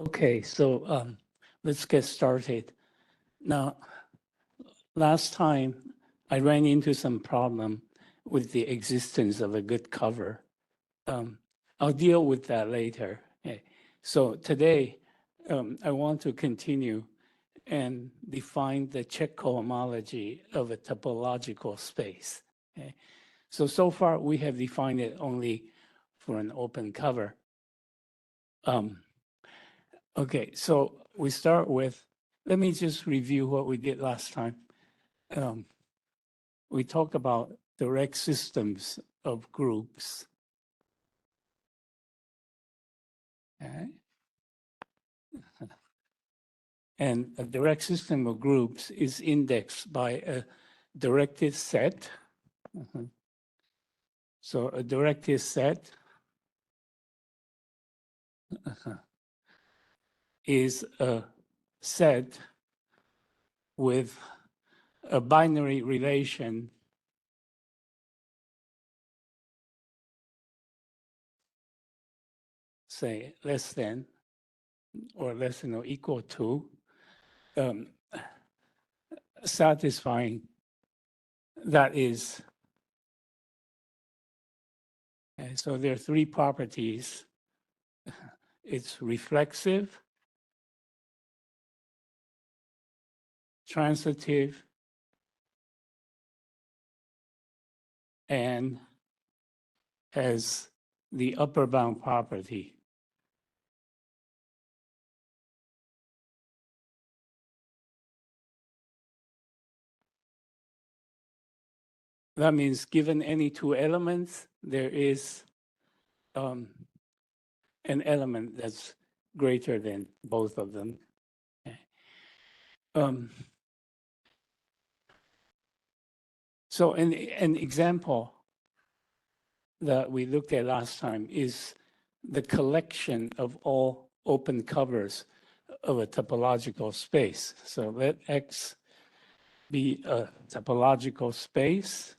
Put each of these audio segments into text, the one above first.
Okay, so let's get started. Now, last time I ran into some problem with the existence of a good cover. I'll deal with that later. Okay. So today, I want to continue and define the Cech cohomology of a topological space. Okay. So far we have defined it only for an open cover. Okay, so we start with, let me just review what we did last time. We talked about direct systems of groups. Okay. And a direct system of groups is indexed by a directed set. So a directed set is a set with a binary relation say less than or less than or equal to satisfying, that is, okay, so there are three properties. It's reflexive, transitive, and has the upper bound property. That means given any two elements, there is an element that's greater than both of them. Okay. So an example that we looked at last time is the collection of all open covers of a topological space. So let X be a topological space.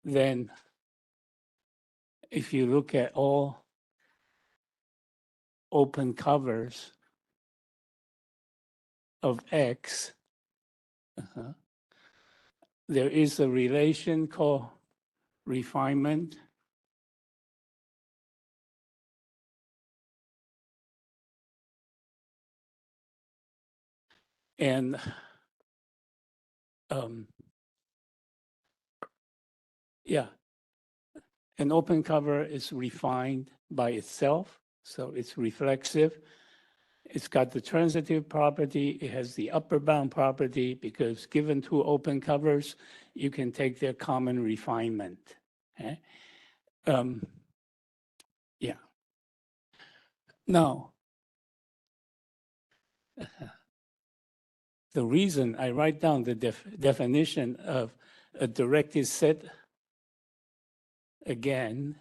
Then if you look at all open covers of X, there is a relation called refinement. And yeah, an open cover is refined by itself, so it's reflexive. It's got the transitive property. It has the upper bound property because given two open covers, you can take their common refinement. Okay? Yeah. Now, the reason I write down the definition of a directed set again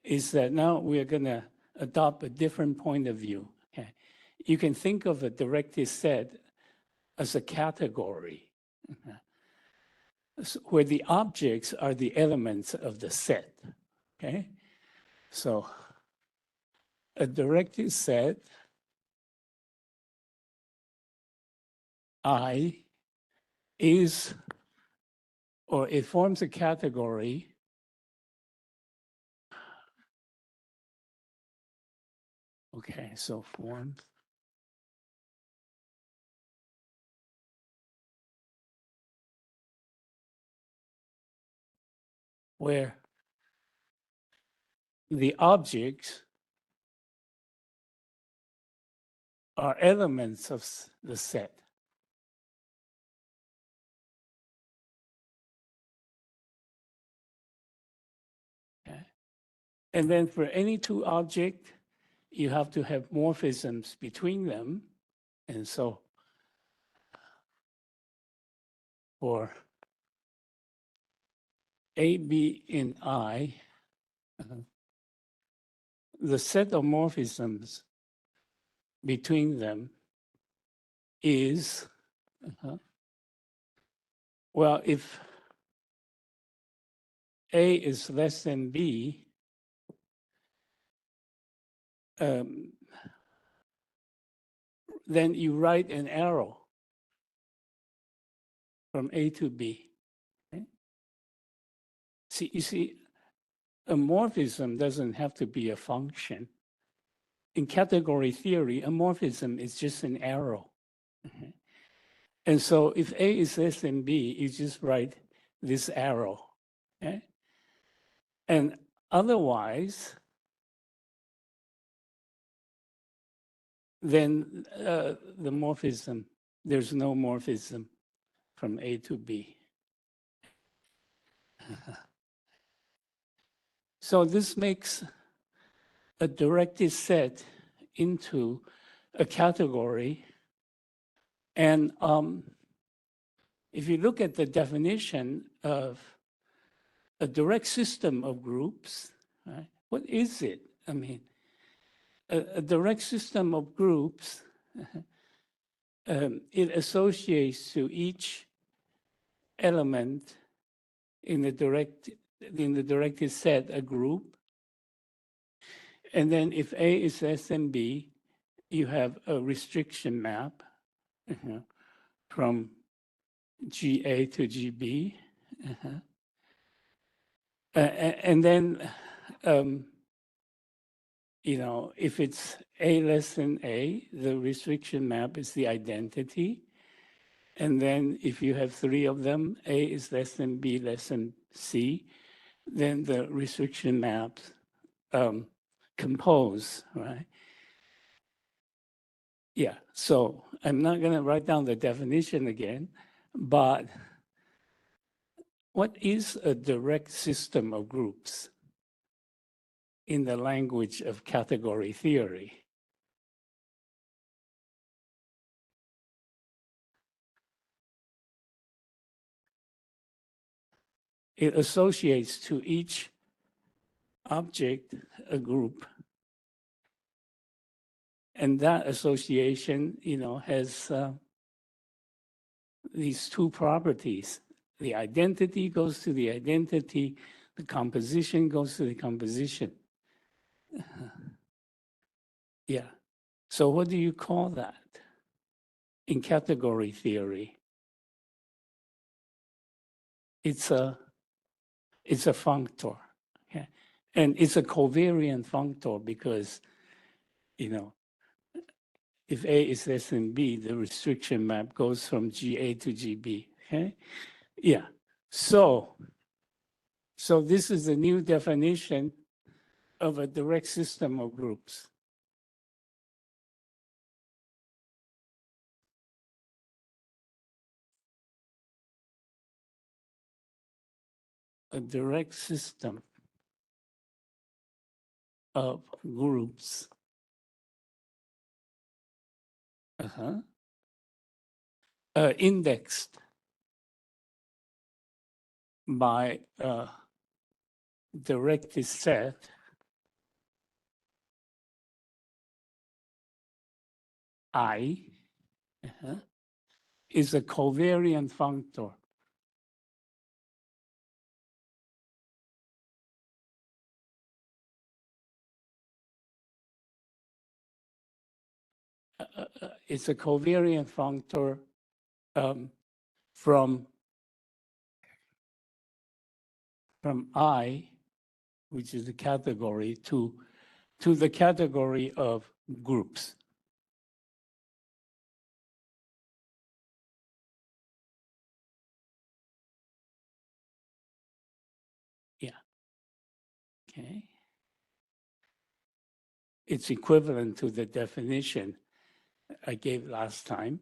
is that now we're going to adopt a different point of view. Okay? You can think of a directed set as a category where the objects are the elements of the set. Okay? So a directed set I is, or it forms a category okay, so forms where the objects are elements of the set. Okay. And then for any two objects, you have to have morphisms between them. And so for A, B, and I, the set of morphisms between them is, well, if A is less than B, then you write an arrow from A to B. Okay? See, you see, a morphism doesn't have to be a function. In category theory, a morphism is just an arrow. Okay? And so if A is less than B, you just write this arrow. Okay? And otherwise, then the morphism, there's no morphism from A to B. So this makes a directed set into a category. And if you look at the definition of a direct system of groups, right, what is it? I mean, a direct system of groups, it associates to each element in the directed set a group. And then if A is less than B, you have a restriction map from GA to GB. And then, you know, if it's A less than A, the restriction map is the identity. And then if you have three of them, A is less than B less than C, then the restriction maps compose, right? Yeah, so I'm not going to write down the definition again, but what is a direct system of groups in the language of category theory? It associates to each object a group. And that association, you know, has these two properties. The identity goes to the identity, the composition goes to the composition. Yeah. So what do you call that in category theory? It's a functor. Okay? And it's a covariant functor because, you know, if A is less than B, the restriction map goes from GA to GB. Okay? Yeah. So this is a new definition of a direct system of groups. A direct system of groups. Indexed by a directed set I is a covariant functor. It's a covariant functor from I, which is the category, to the category of groups. Yeah. Okay. It's equivalent to the definition I gave last time.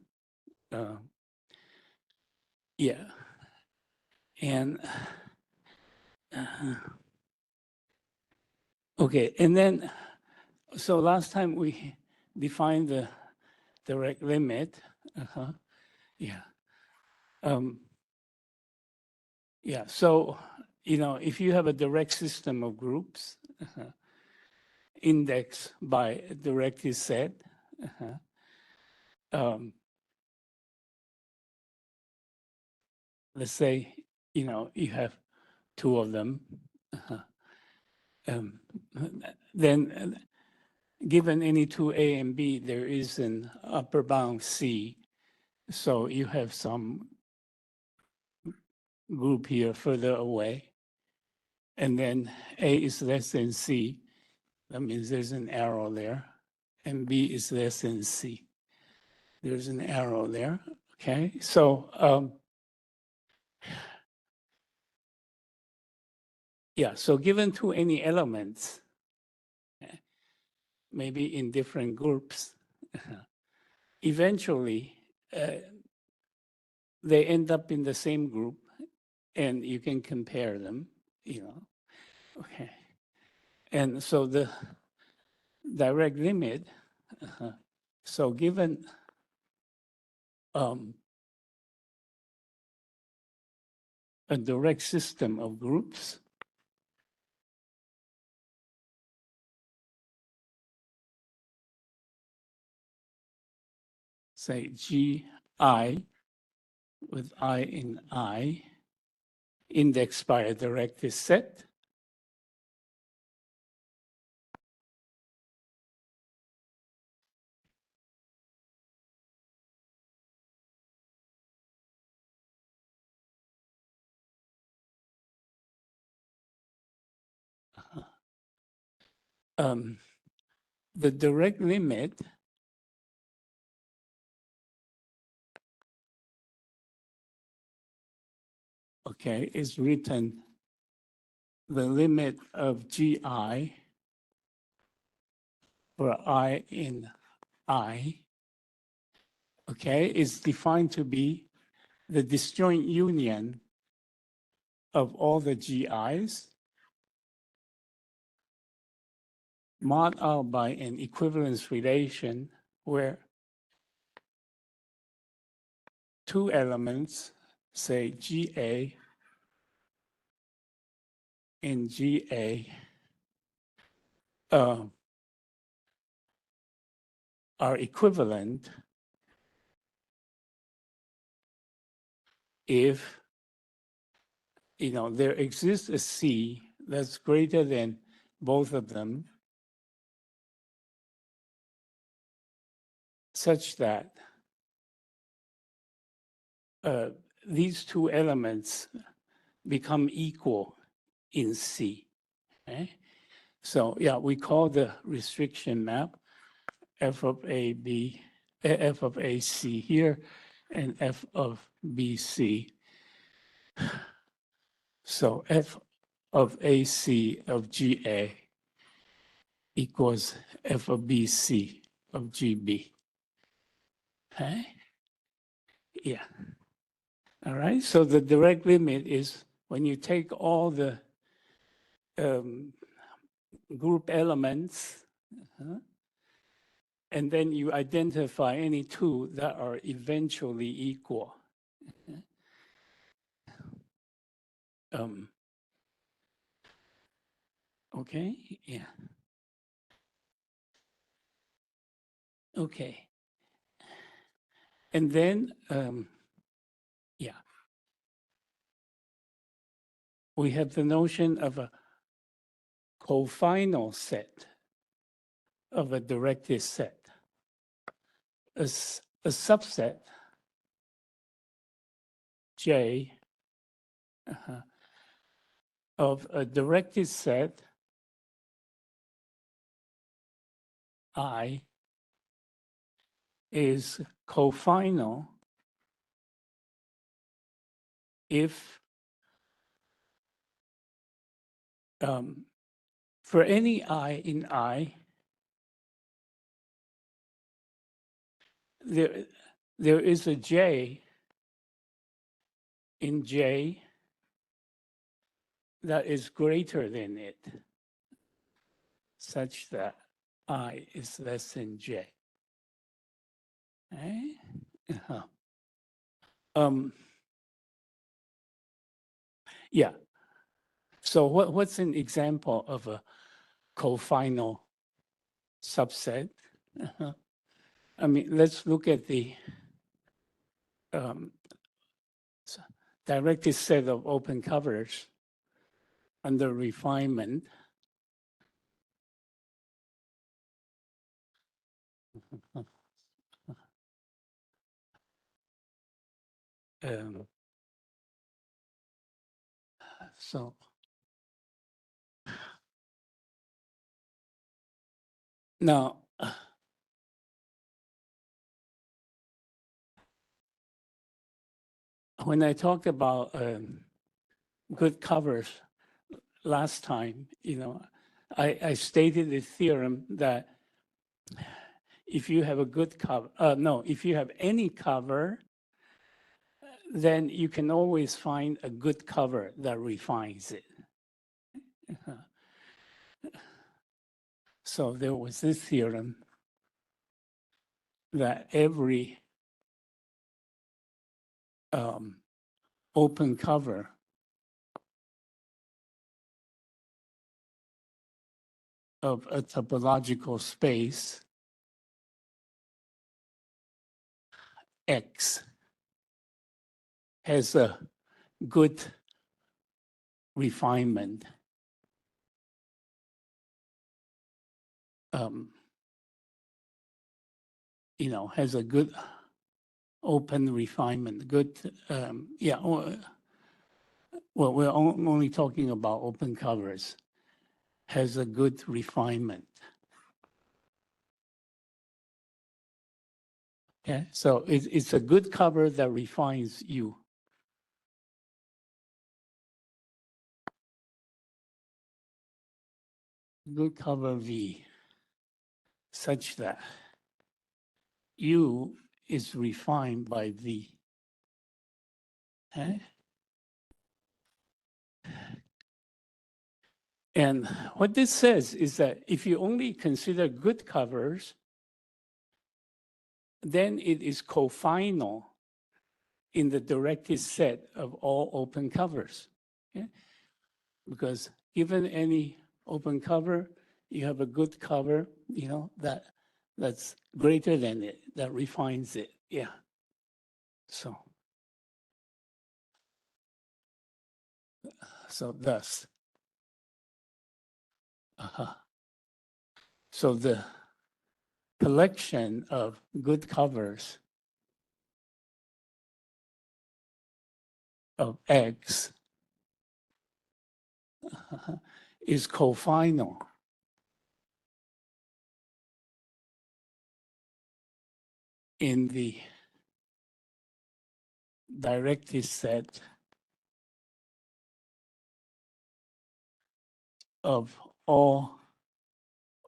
Yeah. And okay, and then, so last time we defined the direct limit. Yeah. Yeah, so, you know, if you have a direct system of groups indexed by a directed set, let's say, you know, you have two of them, then, given any two A and B, there is an upper bound C. So you have some group here further away. And then A is less than C. That means there's an arrow there. And B is less than C. There's an arrow there. Okay. So yeah, so given to any elements, maybe in different groups, eventually they end up in the same group and you can compare them, Okay. And so the direct limit, so given a direct system of groups, say GI with I in I, indexed by a directed set. The direct limit is written the limit of GI for I in I, is defined to be the disjoint union of all the GIs mod out by an equivalence relation where two elements, say GA and GA, are equivalent if there exists a C that's greater than both of them, such that these two elements become equal in C. Okay? So yeah, we call the restriction map f of a b, f of a c here, and f of b c. So f of ac of ga equals f of bc of gb. Okay? Yeah. All right. So the direct limit is when you take all the group elements, and then you identify any two that are eventually equal. Okay, yeah. Okay. And then, yeah, we have the notion of a cofinal set of a directed set. A subset, J, of a directed set, I, is cofinal if for any I in I, there is a J in J that is greater than it, such that I is less than J. Okay? Yeah. So what's an example of a cofinal subset? I mean, let's look at the directed set of open covers under refinement. So now, when I talked about good covers last time, I stated the theorem that if you have a good cover, if you have any cover, then you can always find a good cover that refines it. So there was this theorem that every open cover of a topological space X has a good refinement. Has a good open refinement, good, well, we're only talking about open covers, has a good refinement. Okay, so it's a good cover that refines you. Good cover V, such that U is refined by V. Okay? And what this says is that if you only consider good covers, then it is cofinal in the directed set of all open covers. Okay? Because given any open cover, you have a good cover, that's greater than it, that refines it. Yeah. So thus, so the collection of good covers of X is cofinal in the directed set of all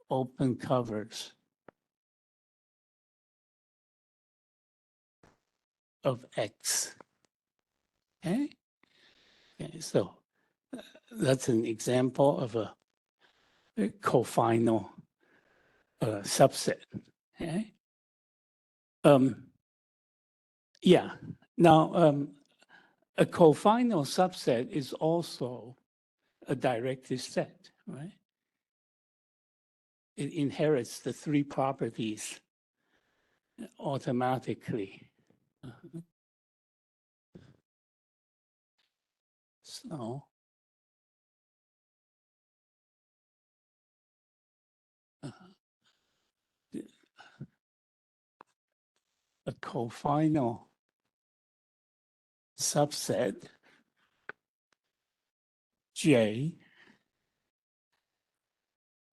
open covers of X. Okay? Okay, so that's an example of a cofinal subset. Okay? Yeah. Now, a cofinal subset is also a directed set, right? It inherits the three properties automatically. So a cofinal subset J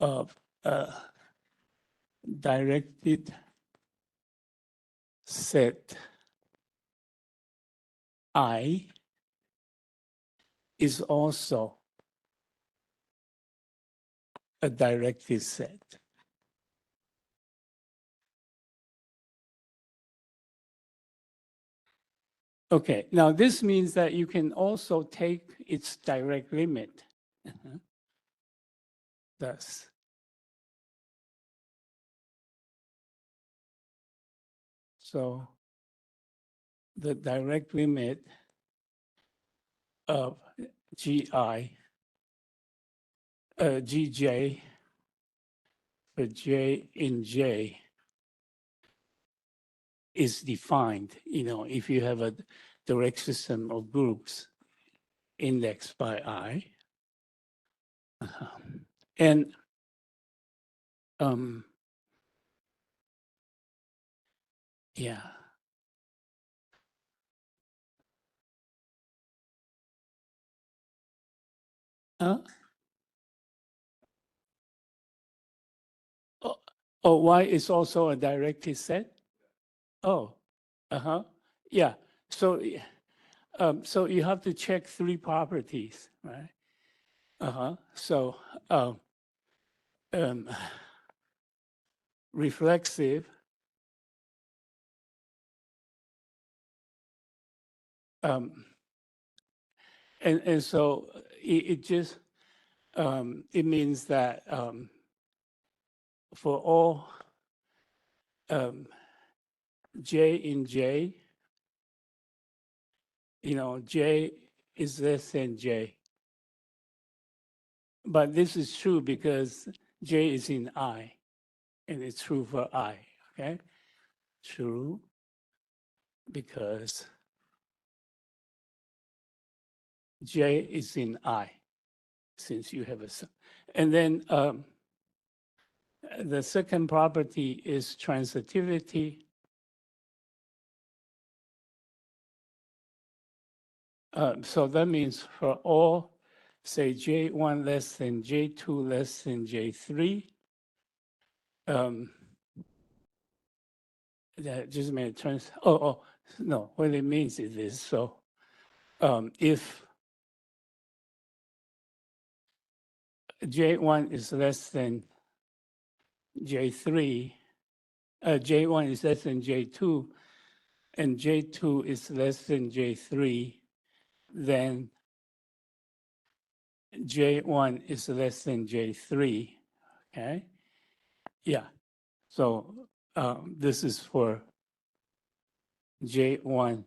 of a directed set I is also a directed set. Okay, now this means that you can also take its direct limit. Thus, so the direct limit of Gj for J in J is defined, if you have a direct system of groups indexed by I. And Yeah. Huh? Oh, oh, Y is also a directed set? Oh, uh-huh. Yeah. So, so you have to check three properties, right? Uh-huh. So, um, reflexive, um, and so it just it means that for all J in J, J is less than J. But this is true because J is in I, and it's true for I, okay? True because J is in I, since you have a, and then the second property is transitivity. So that means for all, say J1 less than J2 less than J3, that just made no, what it means is this. So if J1 is less than J3, J1 is less than J2, and J2 is less than J3, then J1 is less than J3, okay? Yeah, so this is for J1,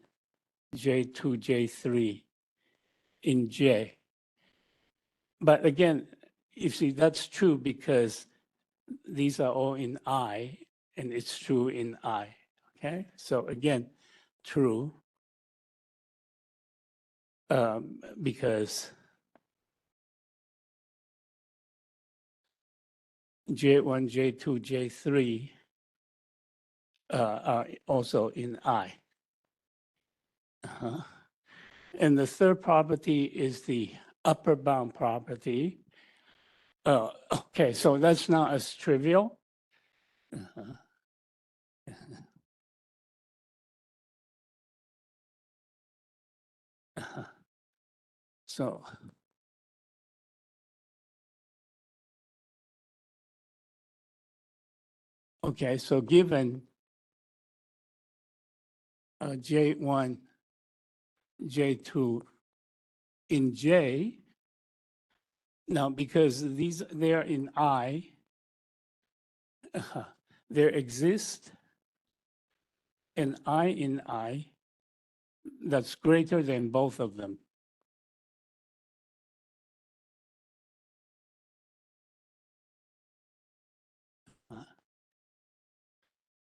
J2, J3 in J. But again, you see, that's true because these are all in I, and it's true in I, okay? So again, true, because J1, J2, J3 are also in I. Uh-huh. And the third property is the upper bound property. Okay, so that's not as trivial. Uh-huh. Uh-huh. So, okay, so given J1, J2 in J, now because they're in I, there exists an I in I that's greater than both of them.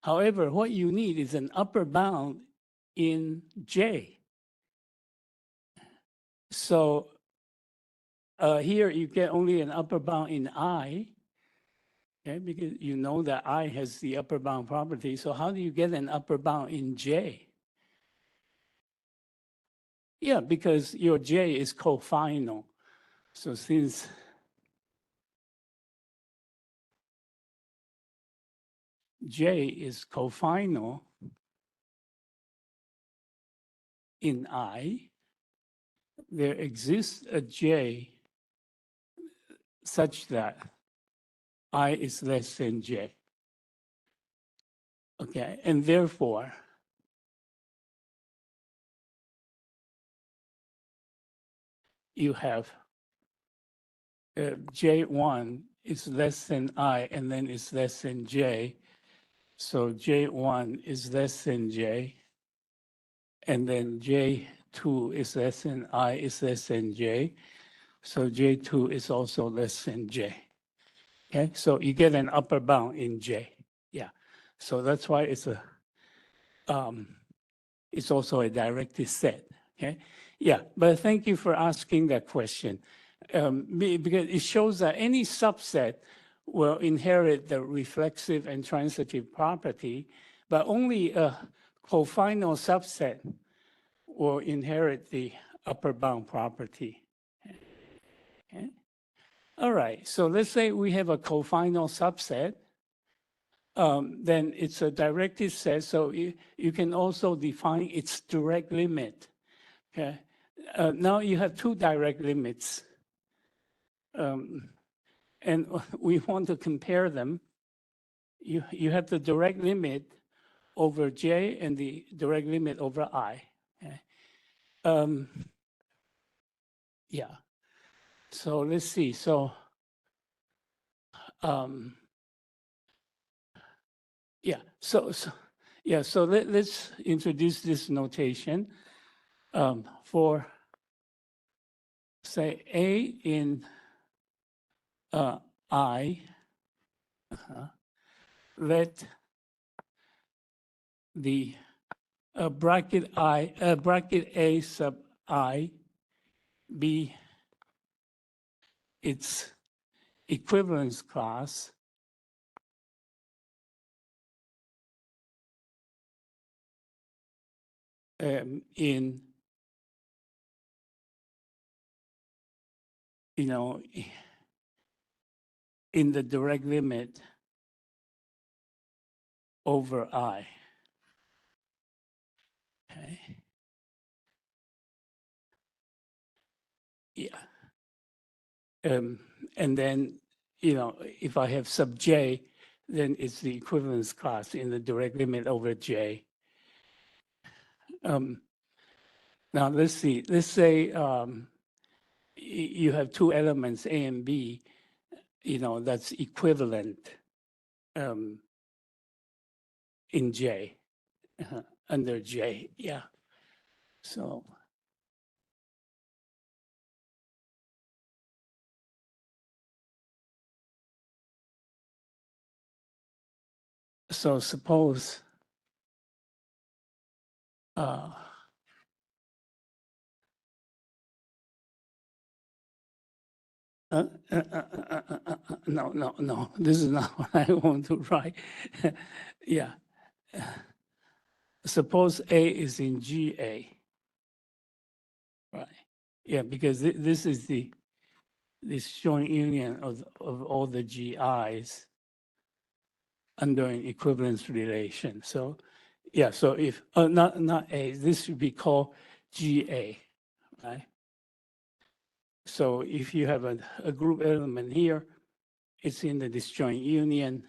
However, what you need is an upper bound in J. So here you get only an upper bound in I, okay, because you know that I has the upper bound property. So how do you get an upper bound in J? Yeah, because your J is cofinal. So since J is cofinal in I, there exists a J such that I is less than J. Okay, and therefore, you have J1 is less than I, and then it's less than J. So J1 is less than J, and then J2 is less than I is less than J. So J2 is also less than J. Okay, so you get an upper bound in J. Yeah, so that's why it's also a directed set. Okay, yeah, but thank you for asking that question, because it shows that any subset will inherit the reflexive and transitive property, but only a cofinal subset will inherit the upper bound property. Okay. All right, so let's say we have a cofinal subset, then it's a directed set, so you can also define its direct limit. Okay. Now you have two direct limits, and we want to compare them. You have the direct limit over J and the direct limit over I. Okay. Yeah. So let's see. So yeah. So yeah. So let's introduce this notation for say A in I. Let the bracket A sub I be its equivalence class in, you know, in the direct limit over I. Okay. Yeah. And then, if I have sub J, then it's the equivalence class in the direct limit over J. Now let's see. Let's say you have two elements, A and B, that's equivalent in J, under J. Yeah. So suppose no, this is not what I want to write. Yeah. Suppose A is in GA, right? Yeah, because this is this joint union of all the GIs under an equivalence relation. So yeah, so if not A, this should be called GA, right? So if you have a group element here, it's in the disjoint union,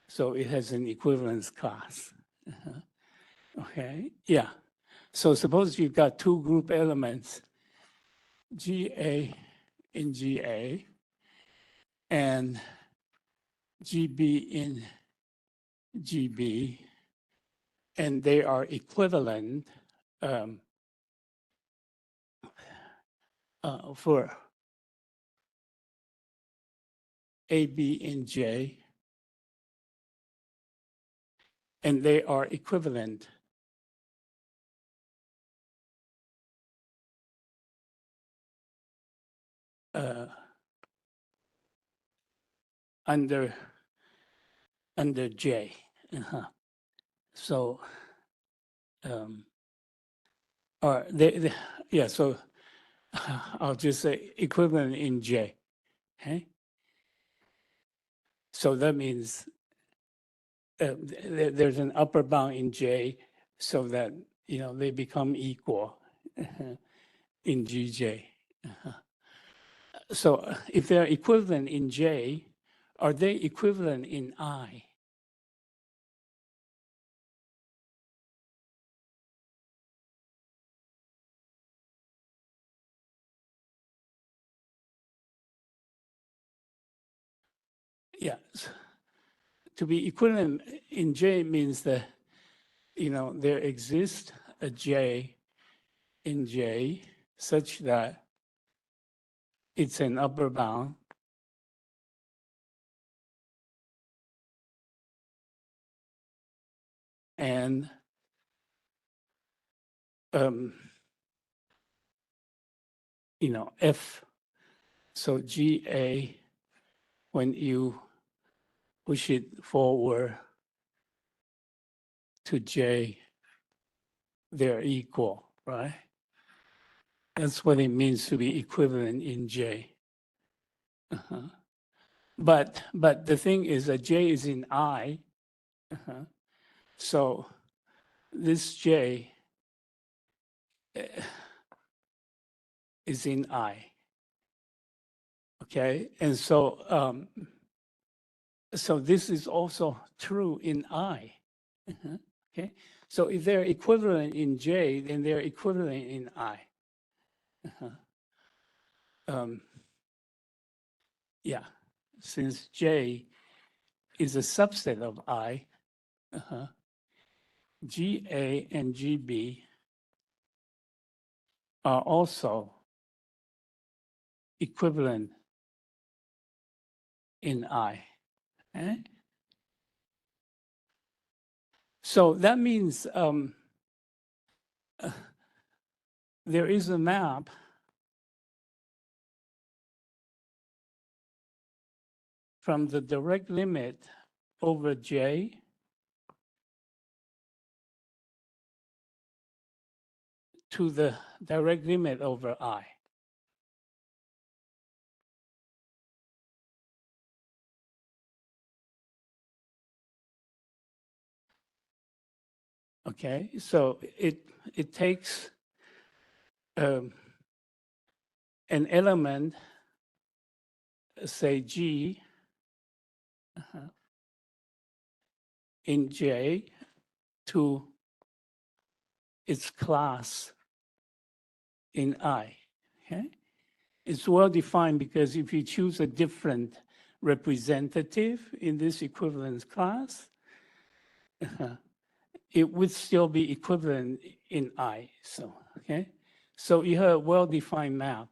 so it has an equivalence class. Okay, yeah. So suppose you've got two group elements, GA in GA and GB in GB, and they are equivalent for AB in J, and they are equivalent under J. So, or yeah, so I'll just say equivalent in J, okay? So that means there's an upper bound in J so that, they become equal in GJ. So if they're equivalent in J, are they equivalent in I? Yes. To be equivalent in J means that, there exists a J in J such that it's an upper bound and F, so GA, when you push it forward, to J, they're equal, right? That's what it means to be equivalent in J. But the thing is that J is in I. So this J is in I. Okay, and so so this is also true in I. Okay, so if they're equivalent in J, then they're equivalent in I. Yeah, since J is a subset of I, GA and GB are also equivalent in I. Okay? So that means there is a map from the direct limit over J to the direct limit over I. Okay, so it takes an element, say G, in J to its class in I. Okay, it's well defined because if you choose a different representative in this equivalence class, it would still be equivalent in I. So, okay, so you have a well-defined map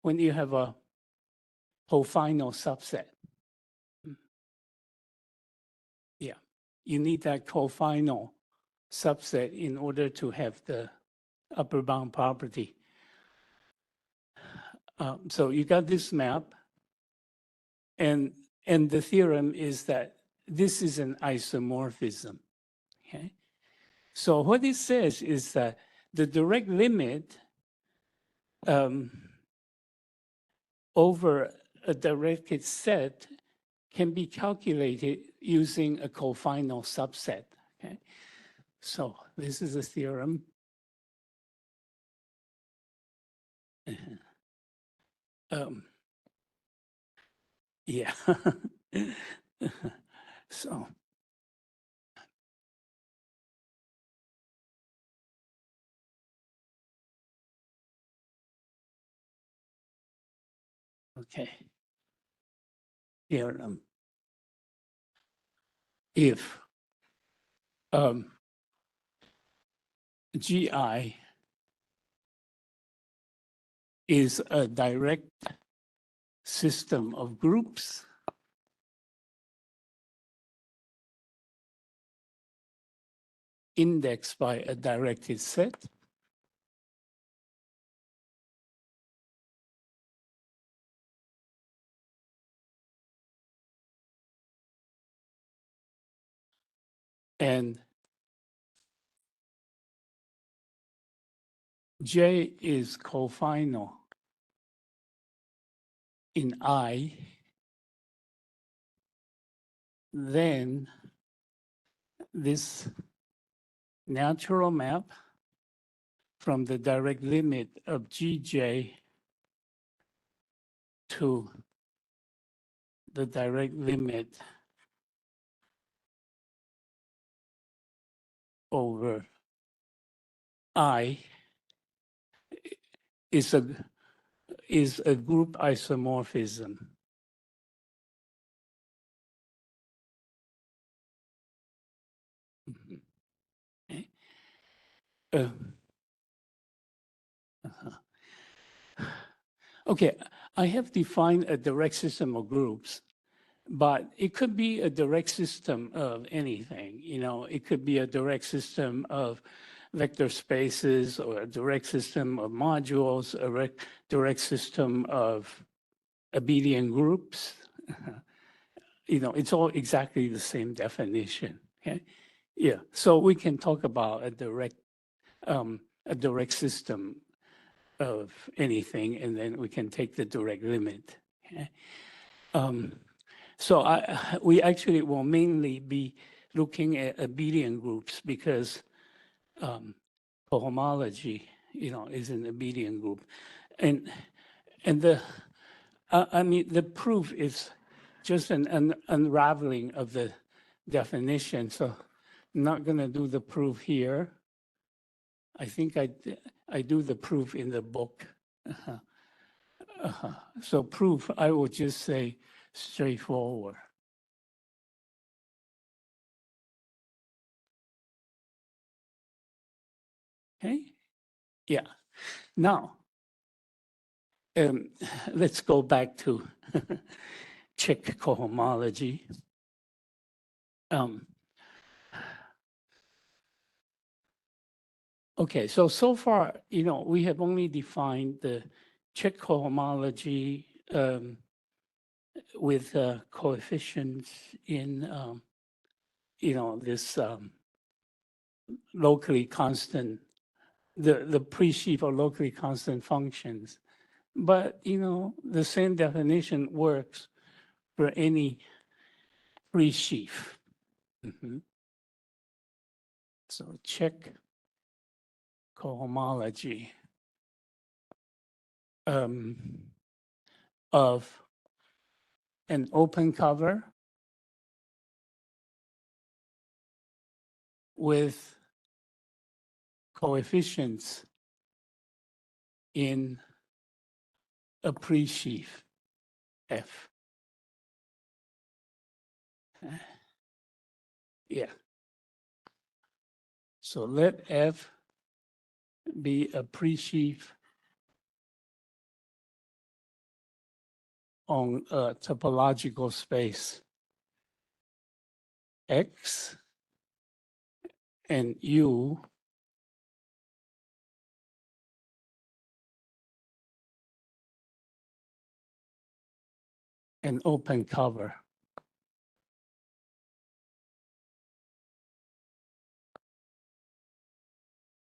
when you have a cofinal subset. Yeah, you need that cofinal subset in order to have the upper bound property. So you got this map, and the theorem is that this is an isomorphism. Okay, so what it says is that the direct limit over a directed set can be calculated using a cofinal subset. Okay, so this is a theorem. Yeah. So, okay. Theorem. If GI is a direct system of groups, indexed by a directed set, and J is cofinal in I, then this natural map from the direct limit of GJ to the direct limit over I is a group isomorphism. Okay. Okay, I have defined a direct system of groups, but it could be a direct system of anything. You know, it could be a direct system of vector spaces or a direct system of modules, a direct system of abelian groups. You know, it's all exactly the same definition. Okay, Yeah, so we can talk about a direct system of anything, and then we can take the direct limit. Okay? So we actually will mainly be looking at abelian groups because cohomology, is an abelian group, and I mean the proof is just an unraveling of the definition. So I'm not going to do the proof here. I think I do the proof in the book. So proof, I would just say straightforward. Okay? Yeah. Now, let's go back to Cech cohomology. Okay, so far, we have only defined the Cech cohomology with coefficients in, this locally constant, the pre-sheaf or locally constant functions. But, the same definition works for any pre-sheaf. So Cech cohomology of an open cover with coefficients in a pre-sheaf F. Yeah. So let F be a pre-sheaf on a topological space X, and U an open cover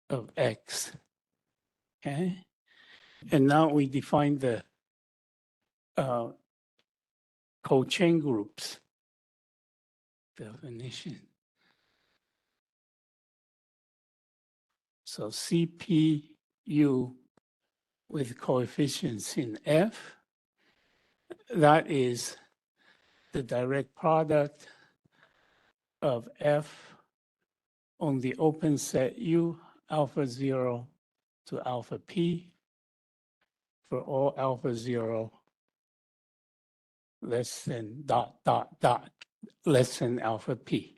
of X. Okay. And now we define the co-chain groups definition. So CPU with coefficients in F, that is the direct product of F on the open set U alpha 0 to alpha P for all alpha 0 less than ... less than alpha P.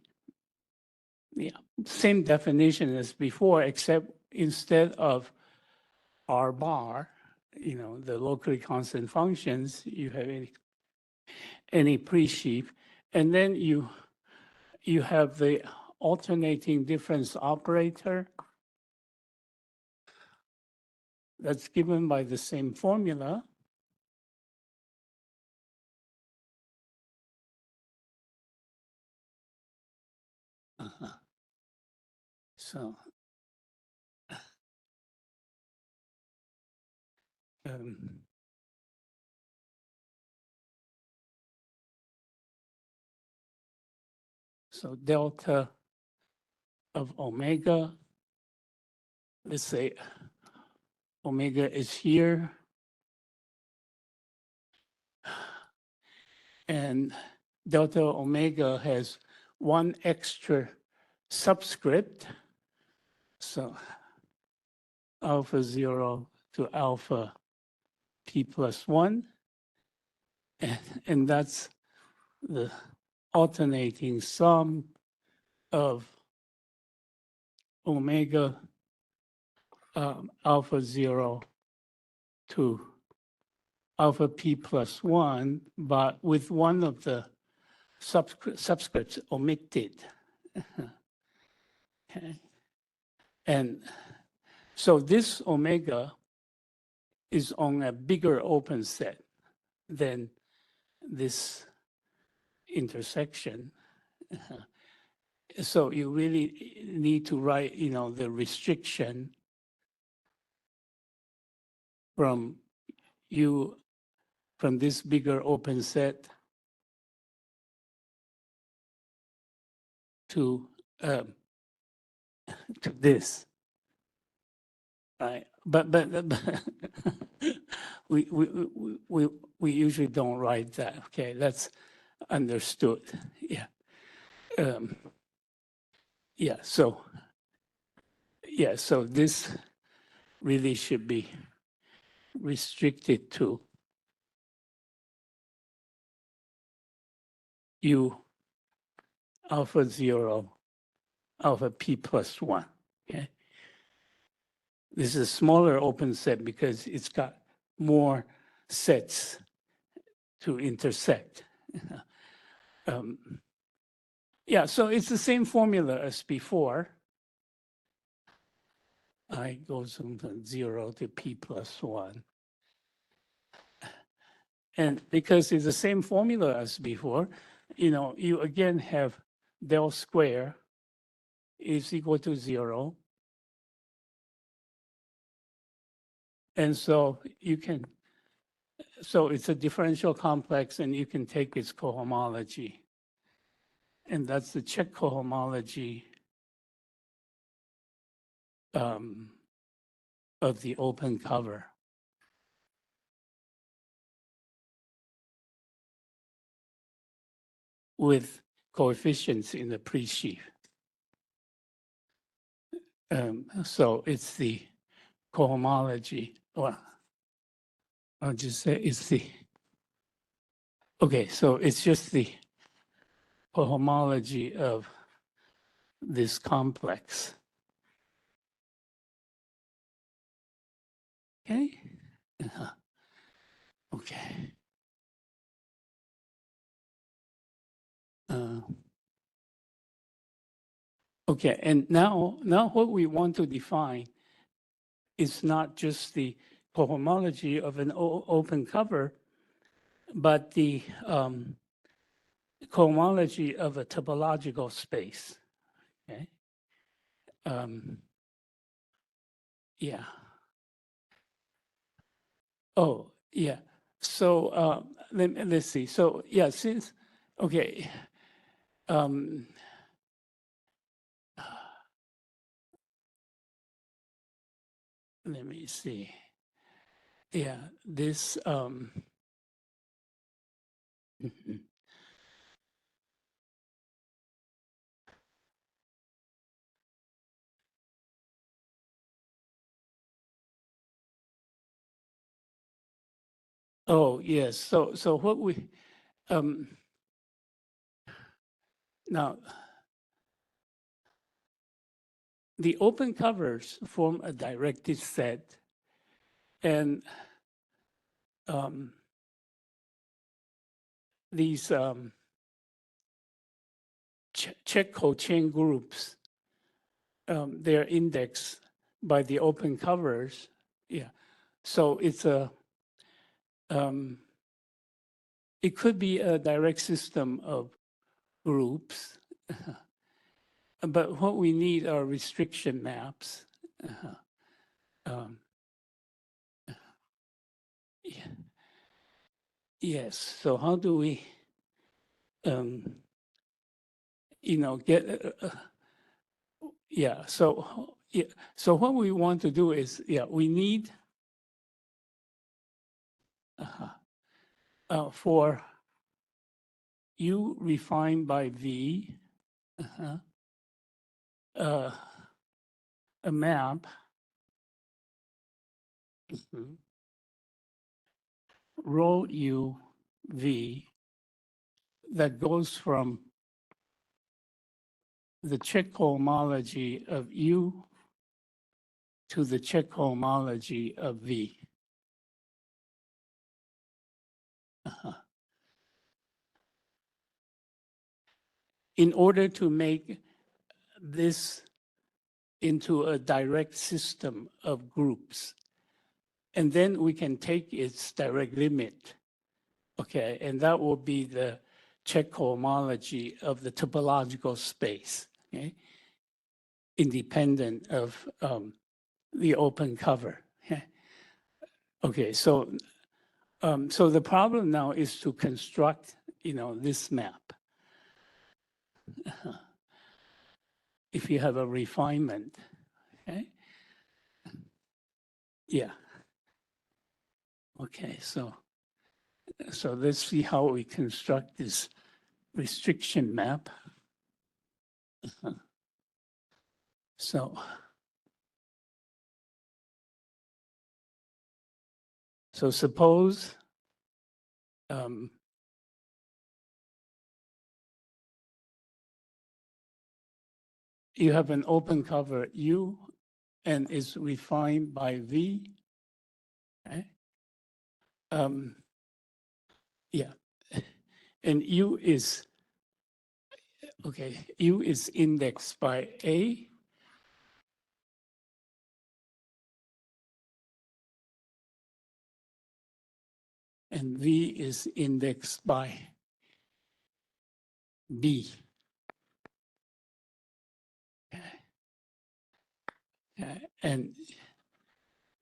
Yeah, same definition as before, except instead of R bar, the locally constant functions, you have any pre-sheaf, and then you have the alternating difference operator that's given by the same formula. So so delta of omega, let's say omega is here, and delta omega has one extra subscript. So alpha 0 to alpha P plus 1. And that's the alternating sum of omega alpha 0 to alpha P plus 1, but with one of the subscripts omitted. Okay. And so this omega is on a bigger open set than this intersection. So you really need to write, the restriction from from this bigger open set to this, right? But we usually don't write that. Okay, that's understood. Yeah. Yeah. So this really should be restricted to U alpha 0, alpha p plus 1. Okay. This is a smaller open set because it's got more sets to intersect. Yeah, so it's the same formula as before. I goes from 0 to p plus 1. And because it's the same formula as before, you again have del square is equal to 0. And so so it's a differential complex and you can take its cohomology. And that's the Cech cohomology of the open cover. With coefficients in the pre-sheaf. So it's the cohomology. Well, I'll just say it's okay, so it's just the cohomology of this complex. Okay? Okay. Okay, and now what we want to define is not just the cohomology of an open cover, but the cohomology of a topological space. Okay. Yeah. Oh, yeah. So let's see. So yeah, okay. Let me see. Yeah, this oh yes. So what we now the open covers form a directed set, and these Cech co-chain groups, they're indexed by the open covers. Yeah, so it's it could be a direct system of groups, but what we need are restriction maps. Yeah. Yes. So how do we, get? Yeah. So yeah. So what we want to do is, we need for U refined by V, a map rho U V that goes from the Cech cohomology of U to the Cech cohomology of V. In order to make this into a direct system of groups, and then we can take its direct limit, okay, and that will be the Cech cohomology of the topological space. okay, independent of the open cover. Okay, okay, so so the problem now is to construct, this map. If you have a refinement, okay? Yeah. Okay, so let's see how we construct this restriction map. So suppose you have an open cover U and is refined by V. Okay? Yeah. And U is, okay, U is indexed by A. And V is indexed by B. Okay. And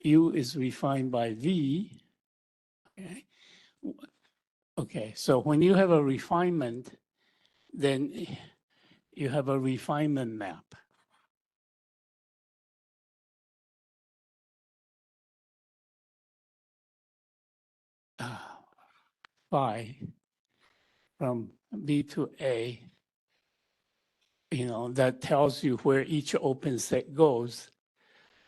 U is refined by V. Okay. Okay, so when you have a refinement, then you have a refinement map. Phi from B to A, that tells you where each open set goes.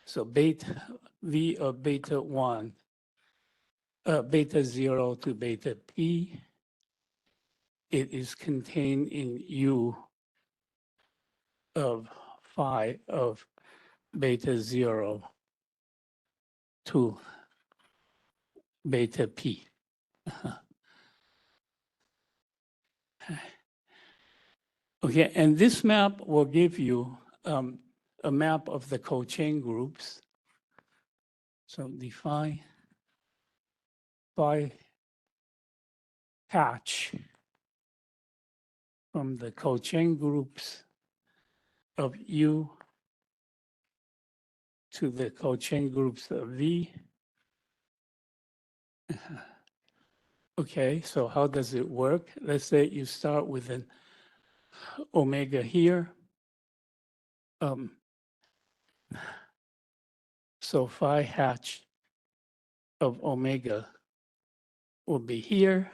So beta V of beta 1, beta 0 to beta P, it is contained in U of phi of beta 0 to beta P. Okay, and this map will give you a map of the co-chain groups. So define phi hatch from the co-chain groups of U to the co-chain groups of V. Okay, so how does it work? Let's say you start with an omega here. So phi hatch of omega will be here.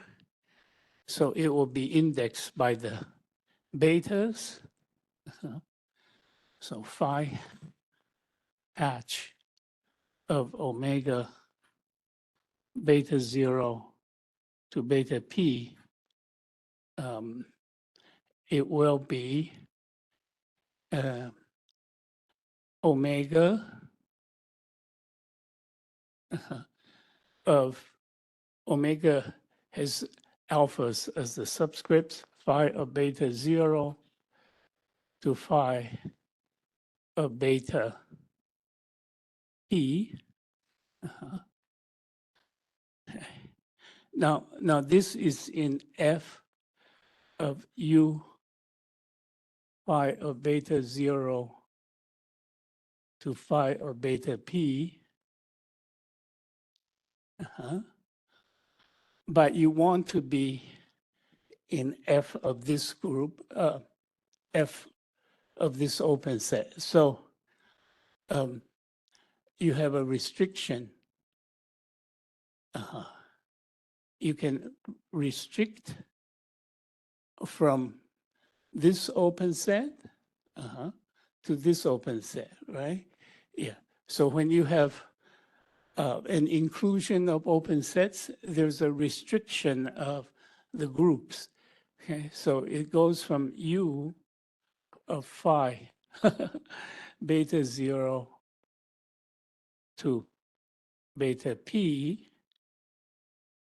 So it will be indexed by the betas. So phi hatch of omega beta 0 to beta P, it will be omega of omega has alphas as the subscripts, phi of beta 0 to phi of beta P. Now this is in F of U phi of beta 0 to phi of beta P. But you want to be in F of this group, F of this open set. So you have a restriction. You can restrict from this open set to this open set, right? Yeah. So when you have an inclusion of open sets, there's a restriction of the groups. Okay, so it goes from U of phi beta 0 to beta P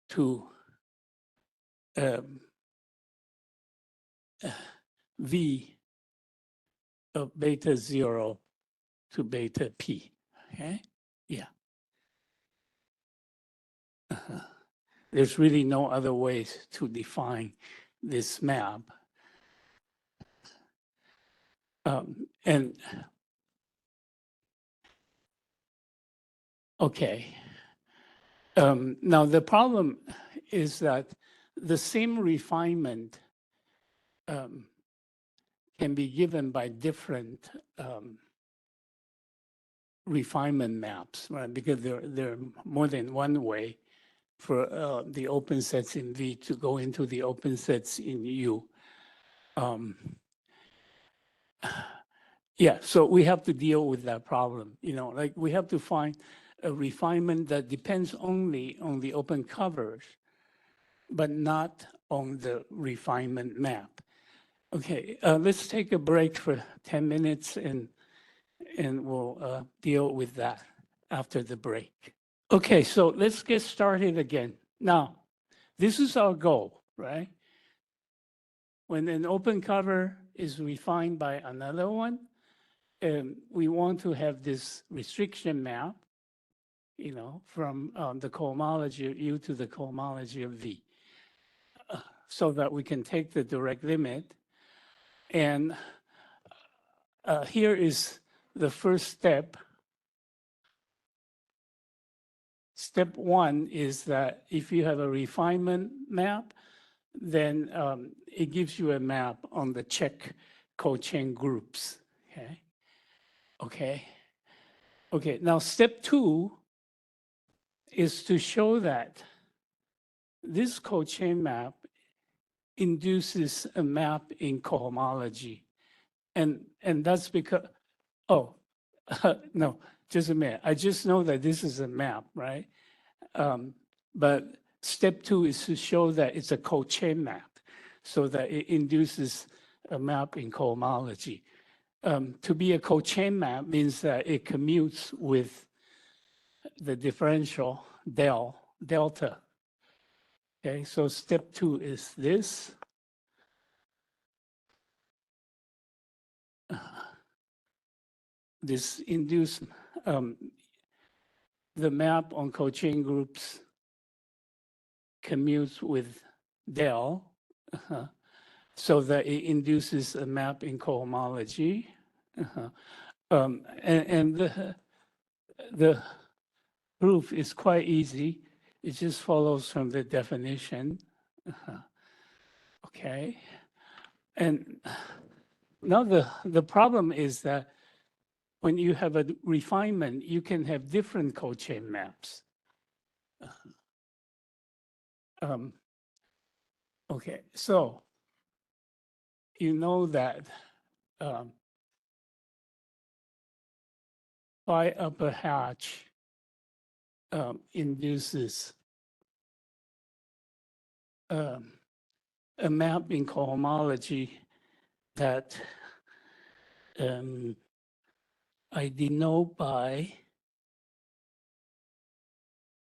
to V of beta 0 to beta P. Okay, yeah. There's really no other ways to define this map. And okay. Now the problem is that the same refinement can be given by different refinement maps, right? Because there are more than one way for the open sets in V to go into the open sets in U. Yeah, so we have to deal with that problem. Like we have to find a refinement that depends only on the open covers, but not on the refinement map. Okay, let's take a break for 10 minutes and we'll deal with that after the break. Okay, so let's get started again. Now, this is our goal, right? When an open cover is refined by another one, we want to have this restriction map, from the cohomology of U to the cohomology of V, so that we can take the direct limit. And here is the first step. Step one is that if you have a refinement map, then it gives you a map on the Cech cochain groups, Okay, now step two is to show that this cochain map induces a map in cohomology. And that's because, no, just a minute. I just know that this is a map, right? But step two is to show that it's a cochain map so that it induces a map in cohomology. To be a cochain map means that it commutes with the differential delta. Okay, so step two is this. This induce the map on cochain groups commutes with del, so that it induces a map in cohomology. And the proof is quite easy. It just follows from the definition. Okay. And now the problem is that when you have a refinement, you can have different cochain maps. Okay, so you know that phi upper hatch induces a map in cohomology that I denote by,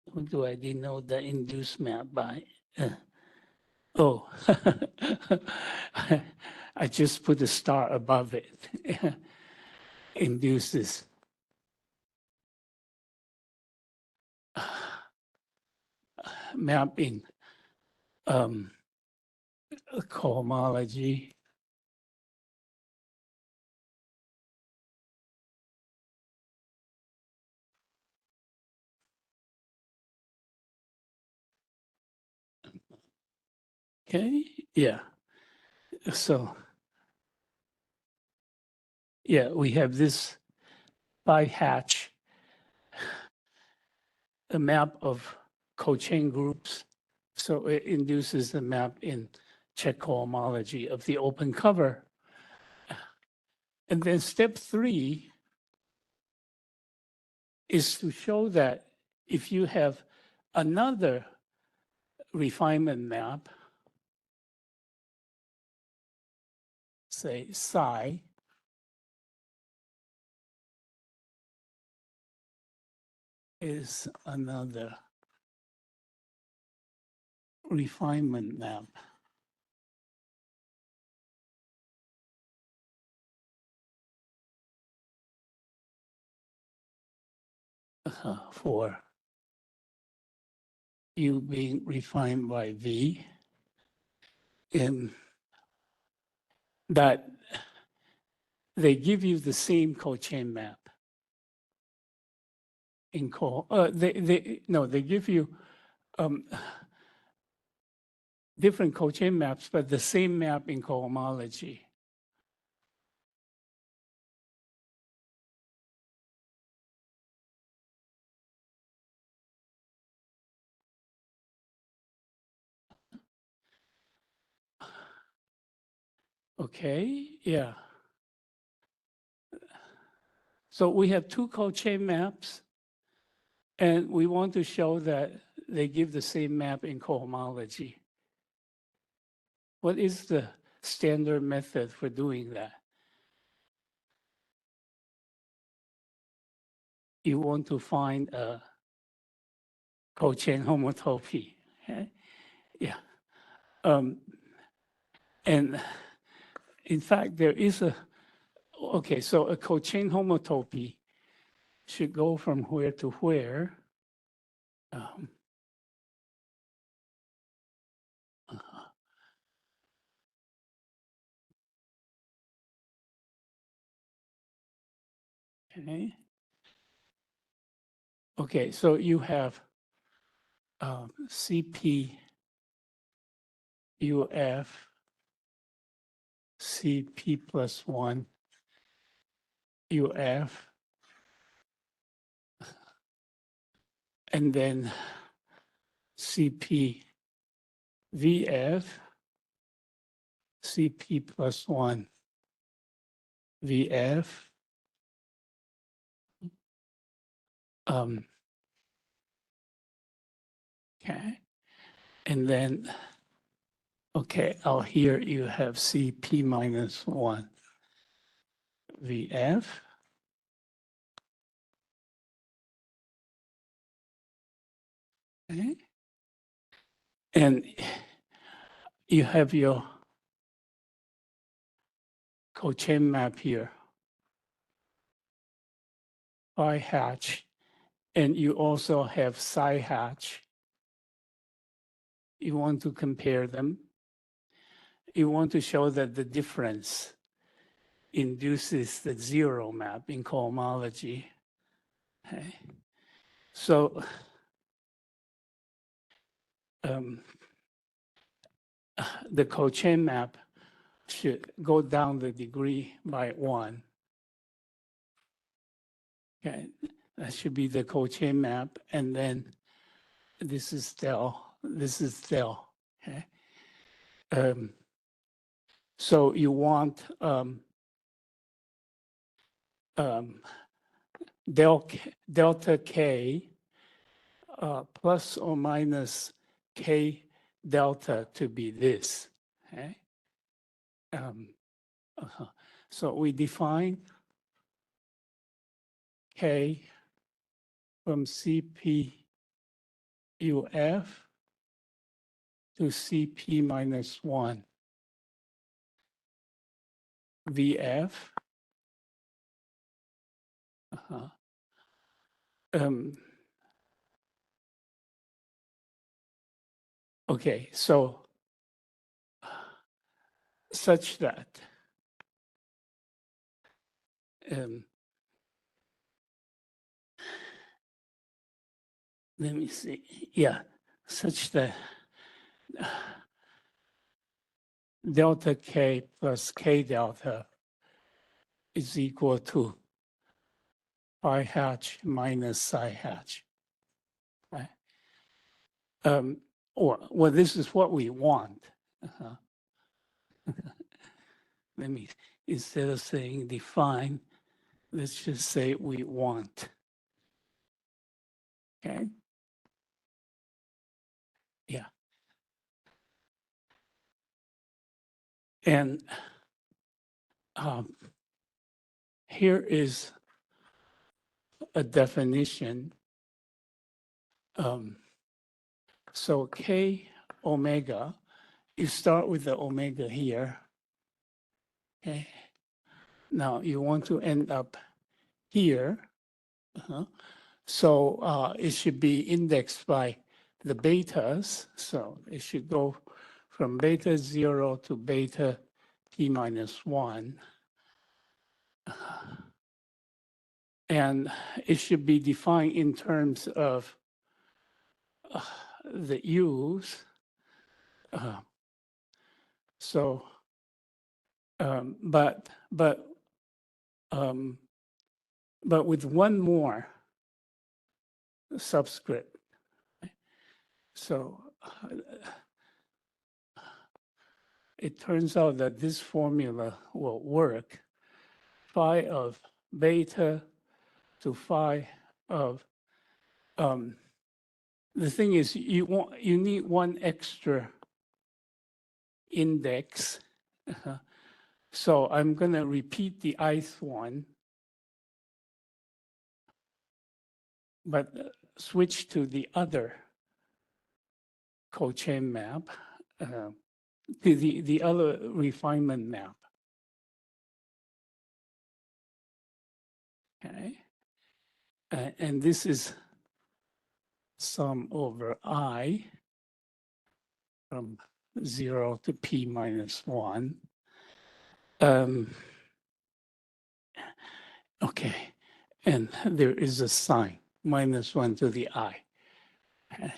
what do I denote the induced map by? I just put a star above it. Induces. Mapping cohomology. Okay, yeah. So, yeah, we have this phi hatch, a map of cochain groups. So it induces the map in Cech cohomology of the open cover. And then step three is to show that if you have another refinement map, say psi, is another refinement map for U being refined by V, and that they give you the same cochain map in they give you different cochain maps, but the same map in cohomology. Okay, yeah. So we have two cochain maps, and we want to show that they give the same map in cohomology. What is the standard method for doing that? You want to find a cochain homotopy. Okay? Yeah. And in fact, there is okay, so a cochain homotopy should go from where to where. Okay. Okay, so you have CP, UF, CP plus 1, UF, and then CP, VF, CP plus 1, VF, okay, and then, okay, out here you have CP minus 1, VF, okay, and you have your cochain map here, phi hatch, and you also have psi hatch. You want to compare them. You want to show that the difference induces the zero map in cohomology. Okay. So the cochain map should go down the degree by 1. Okay, that should be the cochain map, and then this is del, this is del. Okay, so you want delta k plus or minus k delta to be this. Okay. So we define k from CP UF to CP minus 1 VF. Okay, so such that let me see. Yeah, such that delta k plus k delta is equal to phi hatch minus psi hatch. Right? Well, this is what we want. Let me, instead of saying define, let's just say we want. Okay? Yeah. And here is a definition. So K omega, you start with the omega here. Okay. Now you want to end up here. So it should be indexed by the betas. So it should go from beta 0 to beta t minus 1. And it should be defined in terms of the U's. So, but with one more subscript. So it turns out that this formula will work. Phi of beta to phi of, the thing is you need one extra index. So I'm going to repeat the ith one, but switch to the other co-chain map, the other refinement map. Okay. And this is sum over I from 0 to p minus 1. Okay, and there is a sign, minus 1 to the I. Okay.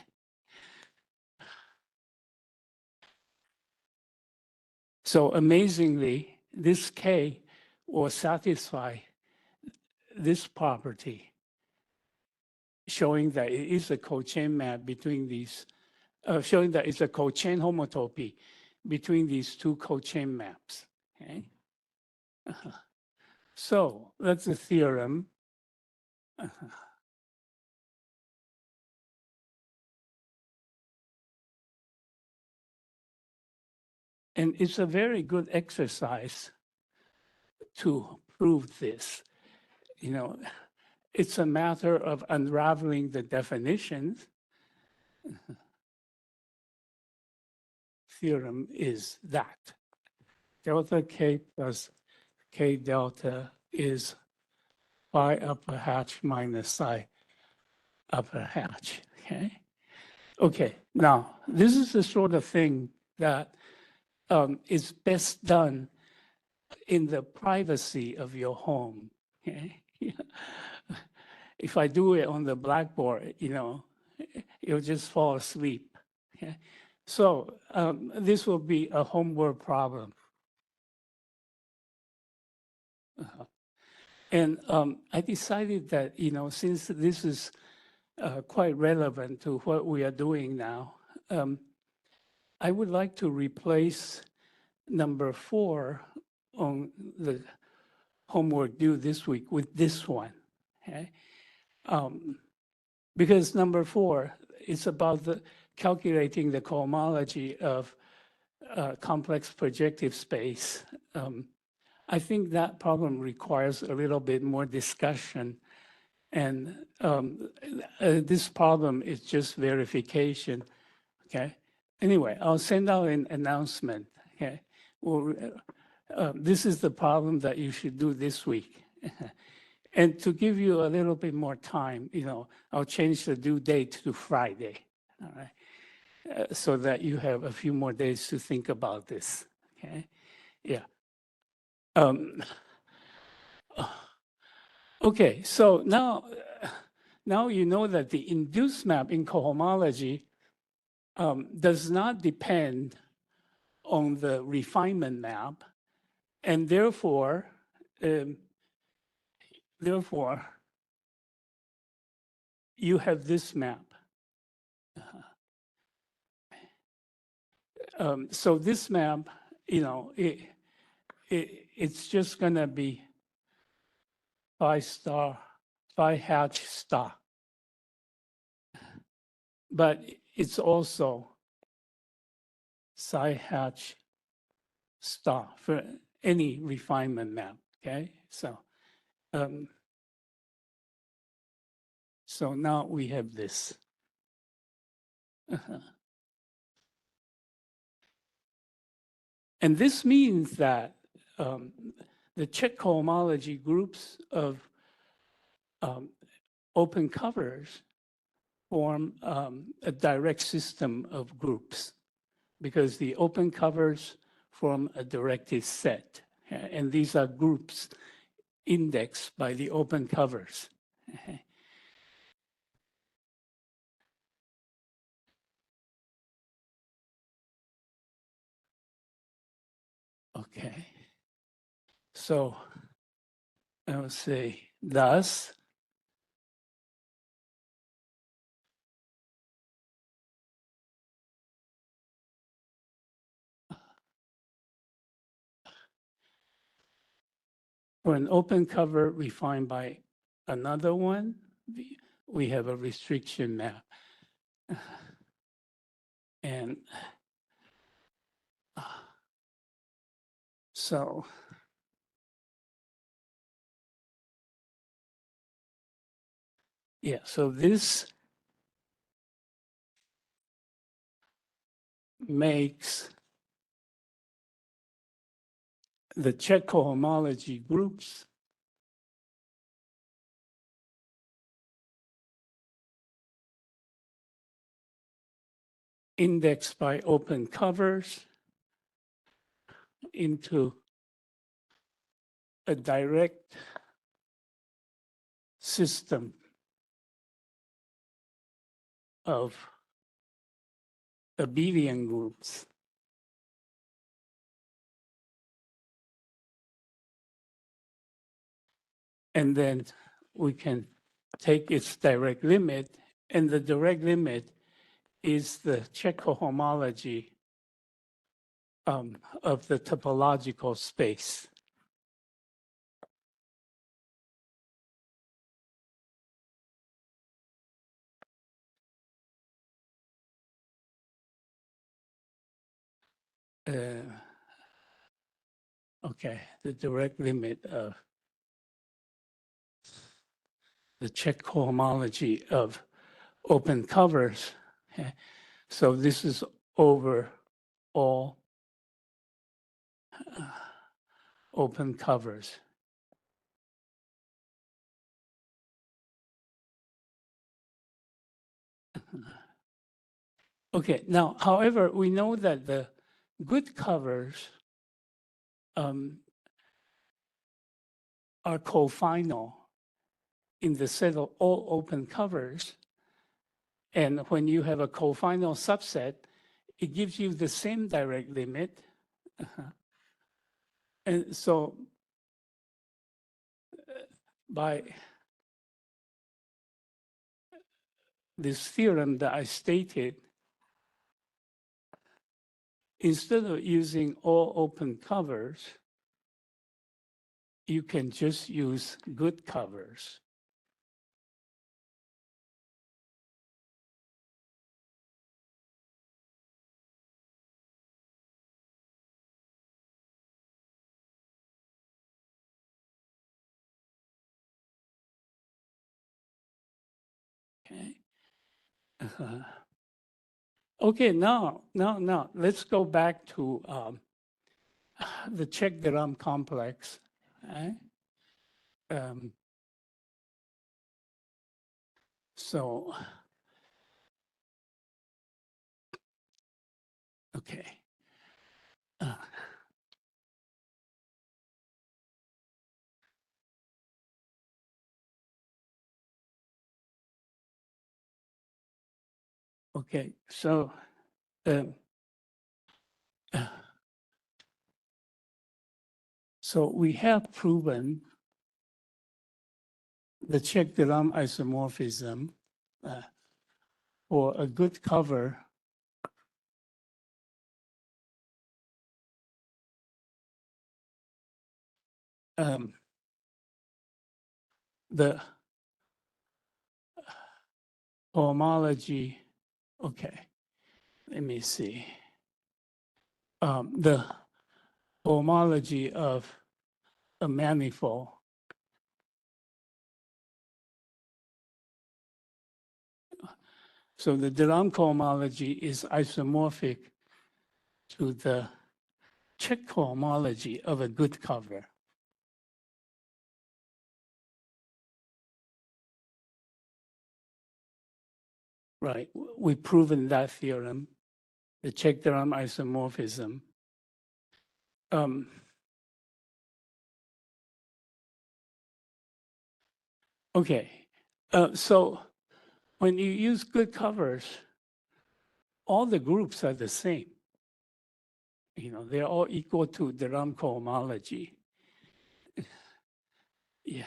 So amazingly, this K will satisfy this property, showing that it is a co-chain map between these, showing that it's a co-chain homotopy between these two co-chain maps. Okay. So that's a theorem. And it's a very good exercise to prove this. You know, it's a matter of unraveling the definitions. Theorem is that delta K plus K delta is phi upper hatch minus psi upper hatch, okay? Okay, now, this is the sort of thing that is best done in the privacy of your home, okay? If I do it on the blackboard, you know, you'll just fall asleep, okay? So this will be a homework problem. And I decided that, you know, since this is quite relevant to what we are doing now, I would like to replace number 4 on the homework due this week with this one, okay? Because number 4 is about calculating the cohomology of complex projective space. I think that problem requires a little bit more discussion. And this problem is just verification, okay? Anyway, I'll send out an announcement, okay? Well, this is the problem that you should do this week. And to give you a little bit more time, you know, I'll change the due date to Friday, all right? So that you have a few more days to think about this, okay? Yeah. Okay, so now you know that the induced map in cohomology does not depend on the refinement map, and therefore, you have this map. So this map, you know, it's just going to be phi hatch star. But it's also psi hatch star for any refinement map, okay? So, so now we have this. And this means that the Cech cohomology groups of open covers form a direct system of groups because the open covers form a directed set. And these are groups indexed by the open covers. Okay. So I will say thus for an open cover refined by another one, we have a restriction map. And so yeah, so this makes the Cech cohomology groups indexed by open covers into a direct system of abelian groups. And then we can take its direct limit, and the direct limit is the Cech cohomology of the topological space. Okay, the direct limit of the Cech cohomology of open covers. Okay. So this is over all open covers. Okay, now, however, we know that the good covers are cofinal in the set of all open covers. And when you have a cofinal subset, it gives you the same direct limit. And so by this theorem that I stated, instead of using all open covers, you can just use good covers. Okay. Okay, now, let's go back to the Cech-de-Rham complex. Okay? So, okay. Okay, so so we have proven the Cech-de-Rham isomorphism for a good cover the homology. Okay, let me see. The homology of a manifold. So the de Rham cohomology is isomorphic to the Cech cohomology of a good cover. Right, we've proven that theorem, the Cech-de Rham isomorphism. Okay, so when you use good covers, all the groups are the same. They're all equal to the Ram cohomology. Yeah.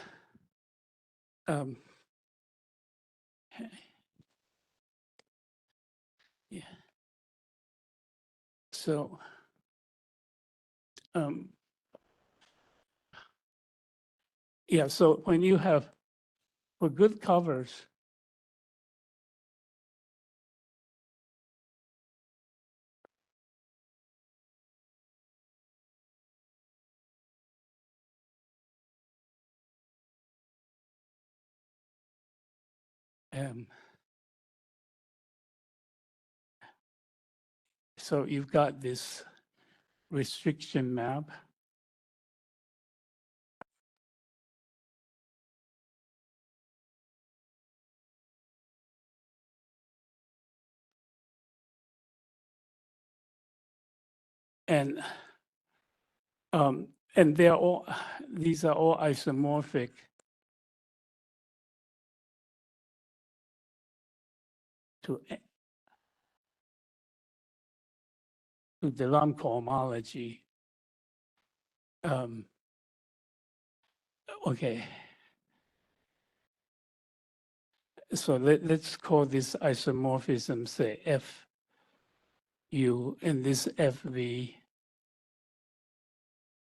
Yeah. So, yeah, so when you have, for good covers, so you've got this restriction map. And these are all isomorphic to the Ram cohomology. Okay. So let's call this isomorphism, say, FU, and this FV.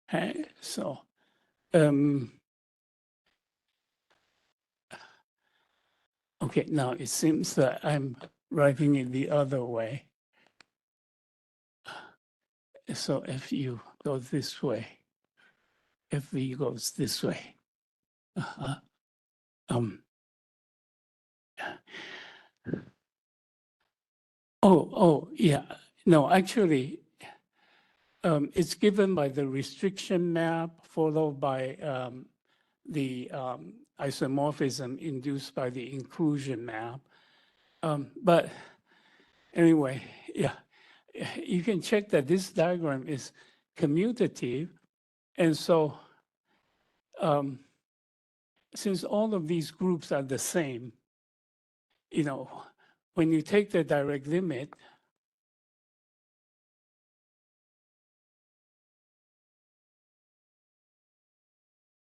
Okay, so okay, now it seems that I'm writing it the other way. So FU goes this way, FV goes this way. Yeah. No, actually, it's given by the restriction map followed by the isomorphism induced by the inclusion map. But anyway, yeah, you can check that this diagram is commutative. And so since all of these groups are the same, when you take the direct limit,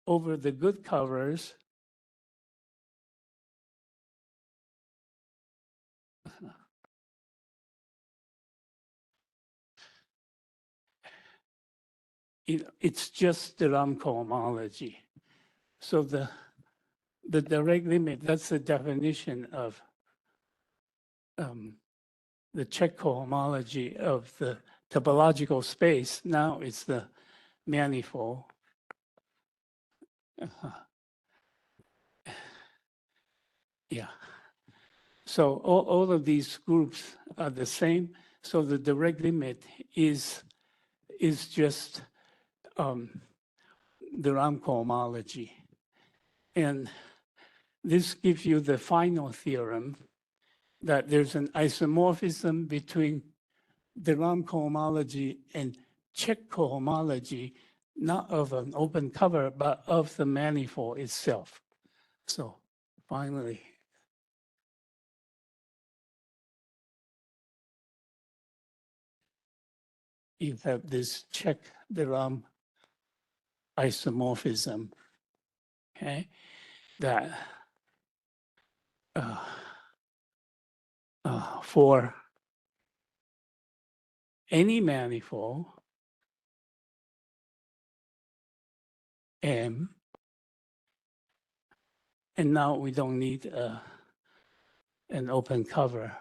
over the good covers, it's just the Ram cohomology. So the direct limit, that's the definition of the Cech cohomology of the topological space. Now it's the manifold. Yeah. So all of these groups are the same. So the direct limit is just the Ram cohomology. And this gives you the final theorem that there's an isomorphism between the Ram cohomology and Cech cohomology, not of an open cover, but of the manifold itself. So finally, you have this Cech the Ram isomorphism, okay, that for any manifold M, and now we don't need an open cover.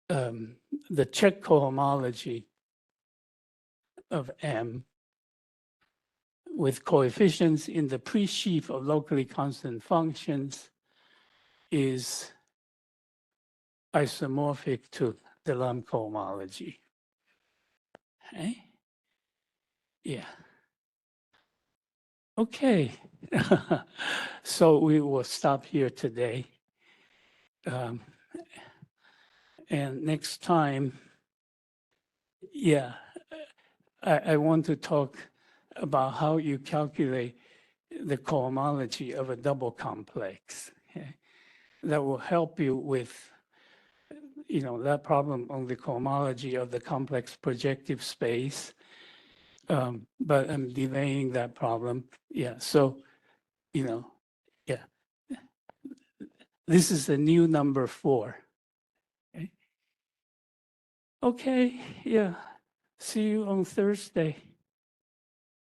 The Cech cohomology of M with coefficients in the pre-sheaf of locally constant functions is isomorphic to the Lam cohomology. Okay? Yeah. Okay. So we will stop here today. And next time, yeah, I want to talk about how you calculate the cohomology of a double complex. Okay? That will help you with, that problem on the cohomology of the complex projective space. But I'm delaying that problem. Yeah, so, yeah. This is the new number 4. Okay, yeah. See you on Thursday.